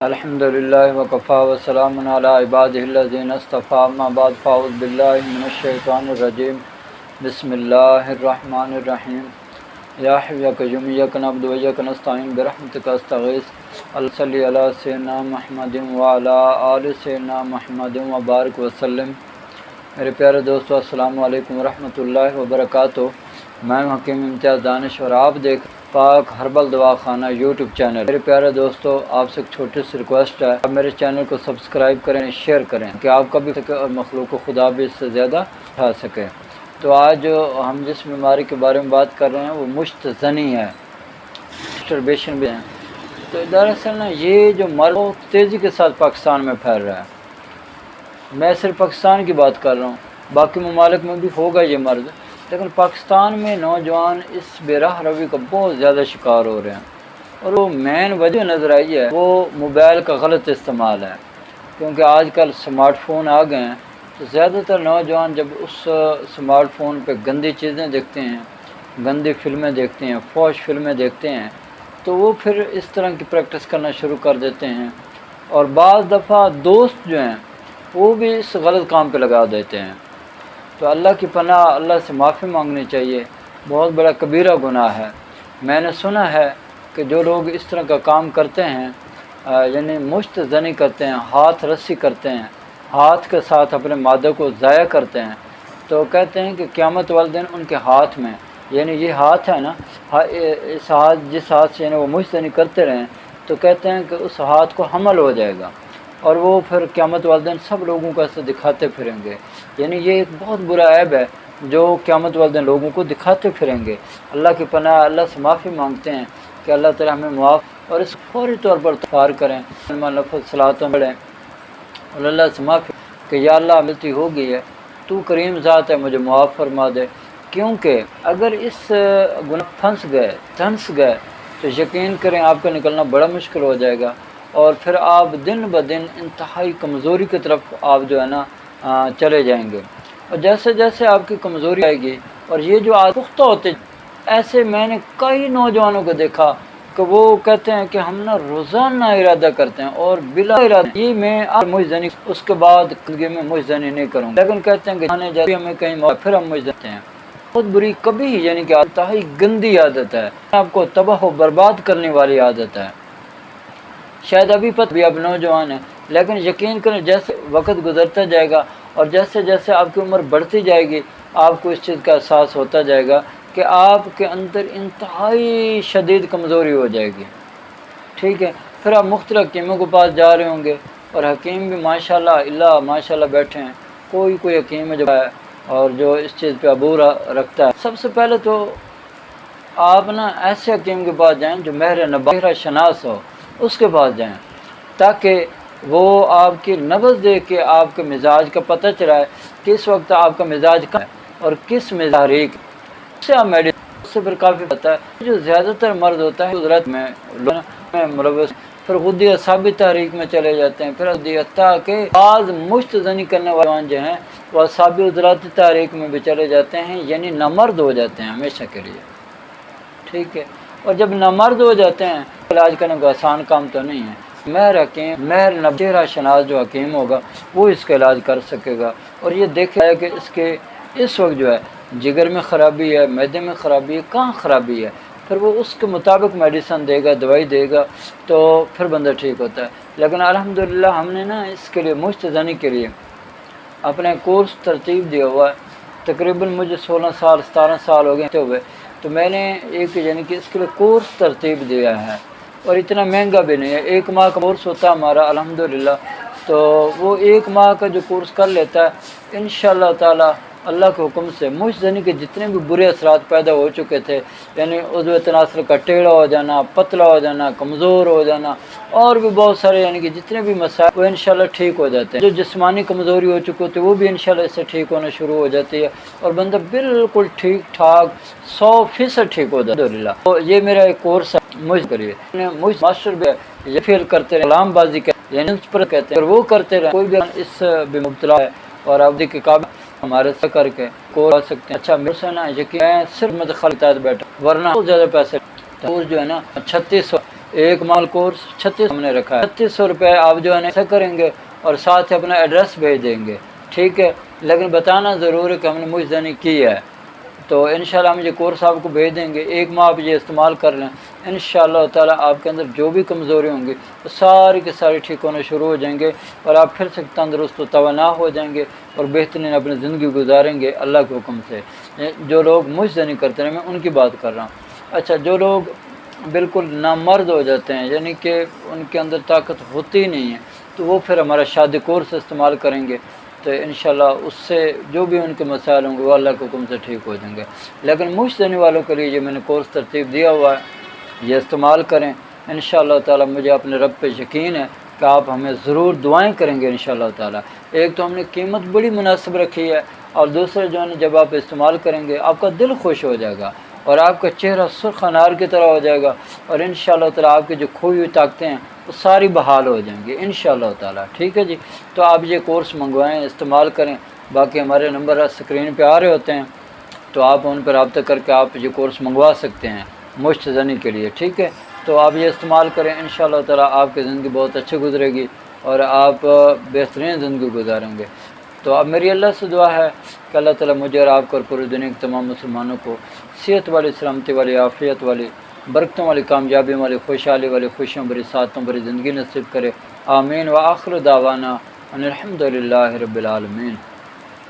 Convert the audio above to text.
الحمدللہ وکفی وسلام علی عبادہ الذین اصطفی اما بعد فاعوذ باللہ من الشیطان الرجیم بسم اللہ الرحمن الرحیم یا حی یا قیوم یاک نعبد و یاک نستعین برحمتک استغیث صلی علی سیدنا محمد وعلی آل سیدنا محمد وبارک وسلم۔ میرے پیارے دوستو، السلام علیکم ورحمۃ اللہ وبرکاتہ۔ میں حکیم امتیاز دانش اور آپ دیکھ پاک ہربل دوا خانہ یوٹیوب چینل۔ میرے پیارے دوستو، آپ سے ایک چھوٹی سی ریکویسٹ ہے، آپ میرے چینل کو سبسکرائب کریں، شیئر کریں کہ آپ کا بھی سکے اور مخلوق خدا بھی اس سے زیادہ اٹھا سکے۔ تو آج ہم جس بیماری کے بارے میں بات کر رہے ہیں وہ مشت زنی ہے، مسٹربیشن بھی ہے۔ تو دراصل نا یہ جو مرض بہت تیزی کے ساتھ پاکستان میں پھیل رہا ہے۔ میں صرف پاکستان کی بات کر رہا ہوں، باقی ممالک میں بھی ہوگا یہ مرض، لیکن پاکستان میں نوجوان اس بے راہ روی کا بہت زیادہ شکار ہو رہے ہیں، اور وہ مین وجہ نظر آئی ہے وہ موبائل کا غلط استعمال ہے، کیونکہ آج کل سمارٹ فون آ گئے ہیں تو زیادہ تر نوجوان جب اس سمارٹ فون پہ گندی چیزیں دیکھتے ہیں، گندی فلمیں دیکھتے ہیں، فحش فلمیں دیکھتے ہیں، تو وہ پھر اس طرح کی پریکٹس کرنا شروع کر دیتے ہیں، اور بعض دفعہ دوست جو ہیں وہ بھی اس غلط کام پہ لگا دیتے ہیں۔ تو اللہ کی پناہ، اللہ سے معافی مانگنی چاہیے، بہت بڑا کبیرہ گناہ ہے۔ میں نے سنا ہے کہ جو لوگ اس طرح کا کام کرتے ہیں، یعنی مشت زنی کرتے ہیں، ہاتھ رسی کرتے ہیں، ہاتھ کے ساتھ اپنے مادہ کو ضائع کرتے ہیں، تو کہتے ہیں کہ قیامت والے دن ان کے ہاتھ میں، یعنی یہ ہاتھ ہے نا، اس ہاتھ جس ہاتھ سے یعنی وہ مشت زنی کرتے رہیں، تو کہتے ہیں کہ اس ہاتھ کو حمل ہو جائے گا، اور وہ پھر قیامت والے دن سب لوگوں کو ایسے دکھاتے پھریں گے۔ یعنی یہ ایک بہت برا عیب ہے جو قیامت والے دن لوگوں کو دکھاتے پھریں گے۔ اللہ کی پناہ، اللہ سے معافی مانگتے ہیں کہ اللہ تعالیٰ ہمیں معاف اور اس فوری طور پر تفار کریں، لفظ صلاتوں پڑھیں اور اللہ سے معافی کہ یا اللہ غلطی ہو گئی ہے، تو کریم ذات ہے، مجھے معاف فرما دے، کیونکہ اگر اس گناہ پھنس گئے تو یقین کریں آپ کا نکلنا بڑا مشکل ہو جائے گا، اور پھر آپ دن بدن انتہائی کمزوری کی طرف آپ جو ہے نا چلے جائیں گے، اور جیسے جیسے آپ کی کمزوری آئے گی اور یہ جو پختہ ہوتے، ایسے میں نے کئی نوجوانوں کو دیکھا کہ وہ کہتے ہیں کہ ہم نا روزانہ ارادہ کرتے ہیں اور بلا ارادہ یہ میں مجھ زنی اس کے بعد زندگی میں مجھ زنی نہیں کروں گا، لیکن کہتے ہیں کہ جب ہمیں کہیں پھر ہم مجھ زنی ہیں۔ بہت بری کبھی یعنی کہ انتہائی گندی عادت ہے، آپ کو تباہ و برباد کرنے والی عادت ہے۔ شاید ابھی پتہ بھی اب نوجوان ہیں، لیکن یقین کریں جیسے وقت گزرتا جائے گا اور جیسے جیسے آپ کی عمر بڑھتی جائے گی، آپ کو اس چیز کا احساس ہوتا جائے گا کہ آپ کے اندر انتہائی شدید کمزوری ہو جائے گی، ٹھیک ہے؟ پھر آپ مختلف حکیموں کے پاس جا رہے ہوں گے، اور حکیم بھی ماشاءاللہ بیٹھے ہیں، کوئی حکیم جو ہے اور جو اس چیز پہ عبور رکھتا ہے۔ سب سے پہلے تو آپ نا ایسے حکیم کے پاس جائیں جو ماہر شناس ہو، اس کے پاس جائیں، تاکہ وہ آپ کی نبض دیکھ کے آپ کے مزاج کا پتہ چلائے کس وقت آپ کا مزاج کم ہے اور کس مزاج سے آپ میڈیسن سے پھر کافی پتہ ہے۔ جو زیادہ تر مرض ہوتا ہے قدرت میں ملوث، پھر خودی اعصابی تحریک میں چلے جاتے ہیں، پھر حتیٰ کہ بعض مشت زنی کرنے والے جو ہیں وہ اعصابی عضلاتی تحریک میں بھی چلے جاتے ہیں، یعنی نامرد ہو جاتے ہیں ہمیشہ کے لیے، ٹھیک ہے؟ اور جب نامرد ہو جاتے ہیں علاج کرنے کا آسان کام تو نہیں ہے، ماہر چہرہ شناس جو حکیم ہوگا وہ اس کا علاج کر سکے گا، اور یہ دیکھا ہے کہ اس وقت جو ہے جگر میں خرابی ہے، معدے میں خرابی ہے، کہاں خرابی ہے، پھر وہ اس کے مطابق میڈیسن دے گا، دوائی دے گا، تو پھر بندہ ٹھیک ہوتا ہے۔ لیکن الحمدللہ ہم نے نا اس کے لیے مشت زنی کے لیے اپنے کورس ترتیب دیا ہوا ہے، تقریباً مجھے 17 سال ہو گئے ہوئے، تو میں نے ایک یعنی کہ اس کے لیے کورس ترتیب دیا ہے، اور اتنا مہنگا بھی نہیں ہے، 1 ماہ کا کورس ہوتا ہے ہمارا الحمدللہ، تو وہ 1 ماہ کا جو کورس کر لیتا ہے انشاءاللہ تعالی اللہ کے حکم سے مشت زنی کے جتنے بھی برے اثرات پیدا ہو چکے تھے، یعنی عضو تناسل کا ٹیڑھا ہو جانا، پتلا ہو جانا، کمزور ہو جانا، اور بھی بہت سارے یعنی کہ جتنے بھی مسائل وہ انشاءاللہ ٹھیک ہو جاتے ہیں۔ جو جسمانی کمزوری ہو چکی ہوتی ہے وہ بھی انشاءاللہ اس سے ٹھیک ہونا شروع ہو جاتی ہے، اور بندہ بالکل ٹھیک ٹھاک 100% ٹھیک ہو جاتا ہے الحمدللہ۔ تو یہ میرا ایک کورس ہے، مجھ ماسٹر بھی یہ فیل کرتے رہے، کلام بازی کرتے یعنی اس پر کہتے ہیں، اور وہ کرتے رہے، کوئی بھی اس بھی مبتلا ہے اور ابدی کے قابل ہمارے سے کر کے کو آ سکتے ہیں۔ اچھا میرے سے نا یقین میں صرف متخلطات بیٹھا، ورنہ بہت زیادہ پیسے جو ہے نا 3600 ایک مال کورس 36 ہم نے رکھا ہے، 3600 روپے آپ جو ہے ایسا کریں گے اور ساتھ اپنا ایڈریس بھیج دیں گے، ٹھیک ہے، لیکن بتانا ضرور ہے کہ ہم نے مجھ زنی کی ہے، تو انشاءاللہ ہم یہ کورس آپ کو بھیج دیں گے، ایک ماہ آپ یہ استعمال کر لیں، انشاءاللہ تعالی آپ کے اندر جو بھی کمزوری ہوں گی وہ ساری کے ساری ٹھیک ہونے شروع ہو جائیں گے اور آپ پھر سے تندرست و توانا ہو جائیں گے اور بہترین اپنی زندگی گزاریں گے اللہ کے حکم سے۔ جو لوگ مجھ سے نہیں کرتے ہیں میں ان کی بات کر رہا ہوں۔ اچھا، جو لوگ بالکل نامرد ہو جاتے ہیں، یعنی کہ ان کے اندر طاقت ہوتی ہی نہیں ہے، تو وہ پھر ہمارا شادی کورس استعمال کریں گے، تو انشاءاللہ اس سے جو بھی ان کے مسائل ہوں گے وہ اللہ کے حکم سے ٹھیک ہو جائیں گے۔ لیکن مجھ دینے والوں کے لیے یہ میں نے کورس ترتیب دیا ہوا ہے، یہ استعمال کریں انشاءاللہ تعالی۔ مجھے اپنے رب پہ یقین ہے کہ آپ ہمیں ضرور دعائیں کریں گے انشاءاللہ تعالی۔ ایک تو ہم نے قیمت بڑی مناسب رکھی ہے، اور دوسرے جو ہے جب آپ استعمال کریں گے آپ کا دل خوش ہو جائے گا اور آپ کا چہرہ سرخ انار کی طرح ہو جائے گا، اور انشاءاللہ تعالی آپ کی جو کھوئی ہوئی طاقتیں ہیں وہ ساری بحال ہو جائیں گی انشاءاللہ تعالی، ٹھیک ہے جی۔ تو آپ یہ کورس منگوائیں، استعمال کریں، باقی ہمارے نمبر اسکرین پہ آ رہے ہوتے ہیں، تو آپ ان پر رابطہ کر کے آپ یہ کورس منگوا سکتے ہیں مشت زنی کے لیے، ٹھیک ہے۔ تو آپ یہ استعمال کریں انشاءاللہ تعالی، آپ کی زندگی بہت اچھی گزرے گی اور آپ بہترین زندگی گزاریں گے۔ تو اب میری اللہ سے دعا ہے کہ اللہ تعالیٰ مجھے اور آپ کو اور پوری دنیا کے تمام مسلمانوں کو صحت والی، سلامتی والی، عافیت والی، برکتوں والی، کامیابی والی، خوشحالی والی، خوشیوں بری، سعادتوں بری زندگی نصیب کرے، آمین۔ وآخر دعوانا ان الحمد للہ رب العالمین۔